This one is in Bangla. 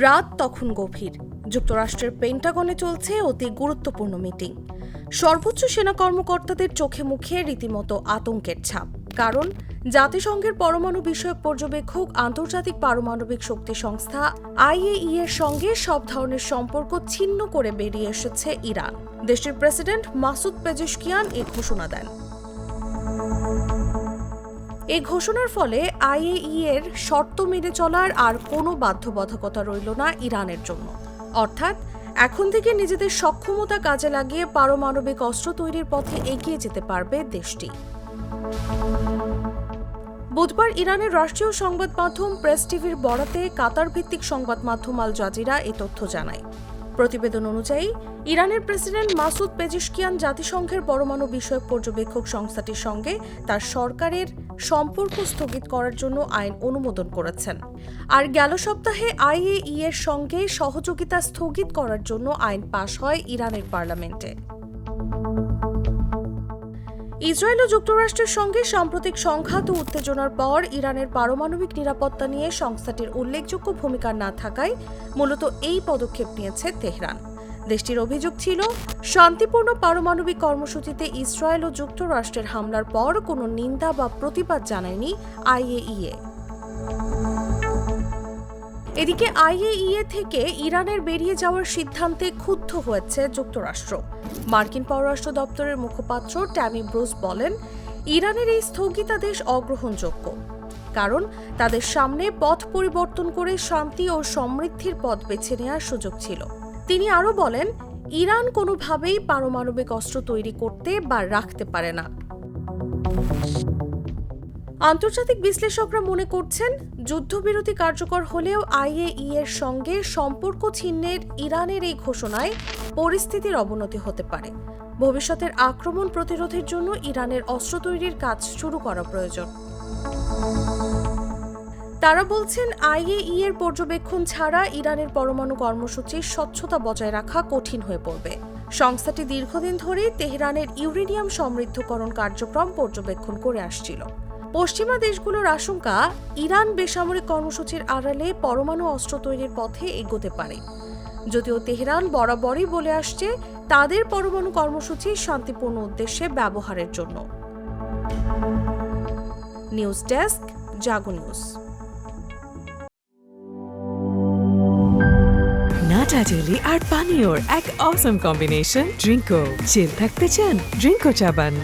রাত তখন গভীর। যুক্তরাষ্ট্রের পেন্টাগনে চলছে অতি গুরুত্বপূর্ণ মিটিং। সর্বোচ্চ সেনা কর্মকর্তাদের চোখে মুখে রীতিমতো আতঙ্কের ছাপ। কারণ জাতিসংঘের পরমাণু বিষয়ক পর্যবেক্ষক আন্তর্জাতিক পারমাণবিক শক্তি সংস্থা IAEA এর সঙ্গে সব ধরনের সম্পর্ক ছিন্ন করে বেরিয়ে এসেছে ইরান। দেশটির প্রেসিডেন্ট মাসুদ পেজেশকিয়ান এই ঘোষণা দেন। এই ঘোষণার ফলে IAEA এর শর্ত মেনে চলার আর কোনো বাধ্যবাধকতা রইল না ইরানের জন্য। অর্থাৎ এখন থেকে নিজেদের সক্ষমতা কাজে লাগিয়ে পারমাণবিক অস্ত্র তৈরির পথে এগিয়ে যেতে পারবে দেশটি। বুধবার ইরানের রাষ্ট্রীয় সংবাদ মাধ্যম প্রেস টিভির বরাতে কাতার ভিত্তিক সংবাদ মাধ্যম আল জাজিরা এই তথ্য জানায়। প্রতিবেদন অনুযায়ী ইরানের প্রেসিডেন্ট মাসুদ পেজেশকিয়ান জাতিসংঘের পরমাণু বিষয়ক পর্যবেক্ষক সংস্থাটির সঙ্গে তার সরকারের সম্পর্ক স্থগিত করার জন্য আইন অনুমোদন করেছেন। আর গেল সপ্তাহে IAEA এর সঙ্গে সহযোগিতা স্থগিত করার জন্য আইন পাশ হয় ইরানের পার্লামেন্টে। ইসরায়েল ও যুক্তরাষ্ট্রের সঙ্গে সাম্প্রতিক সংঘাত ও উত্তেজনার পর ইরানের পারমাণবিক নিরাপত্তা নিয়ে সংস্থাটির উল্লেখযোগ্য ভূমিকা না থাকায় মূলত এই পদক্ষেপ নিয়েছে তেহরান। দেশটির অভিযোগ ছিল, শান্তিপূর্ণ পারমাণবিক কর্মসূচিতে ইসরায়েল ও যুক্তরাষ্ট্রের হামলার পর কোনো নিন্দা বা প্রতিবাদ জানায়নি IAEA। এদিকে IAEA থেকে ইরানের বেরিয়ে যাওয়ার সিদ্ধান্তে ক্ষুব্ধ হয়েছে যুক্তরাষ্ট্র। মার্কিন পররাষ্ট্র দপ্তরের মুখপাত্র ট্যামি ব্রুস বলেন, ইরানের এই স্থগিতাদেশ অগ্রহণযোগ্য, কারণ তাদের সামনে পথ পরিবর্তন করে শান্তি ও সমৃদ্ধির পথ বেছে নেওয়ার সুযোগ ছিল। তিনি আরও বলেন, ইরান কোনোভাবেই পারমাণবিক অস্ত্র তৈরি করতে বা রাখতে পারে না। আন্তর্জাতিক বিশ্লেষকরা মনে করছেন, যুদ্ধবিরতি কার্যকর হলেও IAEA এর সঙ্গে সম্পর্ক ছিন্নের ইরানের এই ঘোষণায় পরিস্থিতির অবনতি হতে পারে। ভবিষ্যতের আক্রমণ প্রতিরোধের জন্য ইরানের অস্ত্র তৈরির কাজ শুরু করা প্রয়োজন। তারা বলছেন, IAEA এর পর্যবেক্ষণ ছাড়া ইরানের পরমাণু কর্মসূচির স্বচ্ছতা বজায় রাখা কঠিন হয়ে পড়বে। সংস্থাটি দীর্ঘদিন ধরে তেহরানের ইউরেনিয়াম সমৃদ্ধকরণ কার্যক্রম পর্যবেক্ষণ করে আসছিল। পশ্চিমা দেশগুলোর আশঙ্কা, ইরান বেসামরিক কর্মসূচির আড়ালে পরমাণু অস্ত্র তৈরির পথে এগোতে পারে। যদিও তেহরান বরাবরই বলে আসছে তাদের পরমাণু কর্মসূচি শান্তিপূর্ণ উদ্দেশ্যে ব্যবহারের জন্য। নিউজ ডেস্ক, জাগো নিউজ। নাটা জেলি আর পানীয়র এক অসম কম্বিনেশন ড্রিঙ্কো। চিল থাকতে চান, ড্রিঙ্কো চাবান।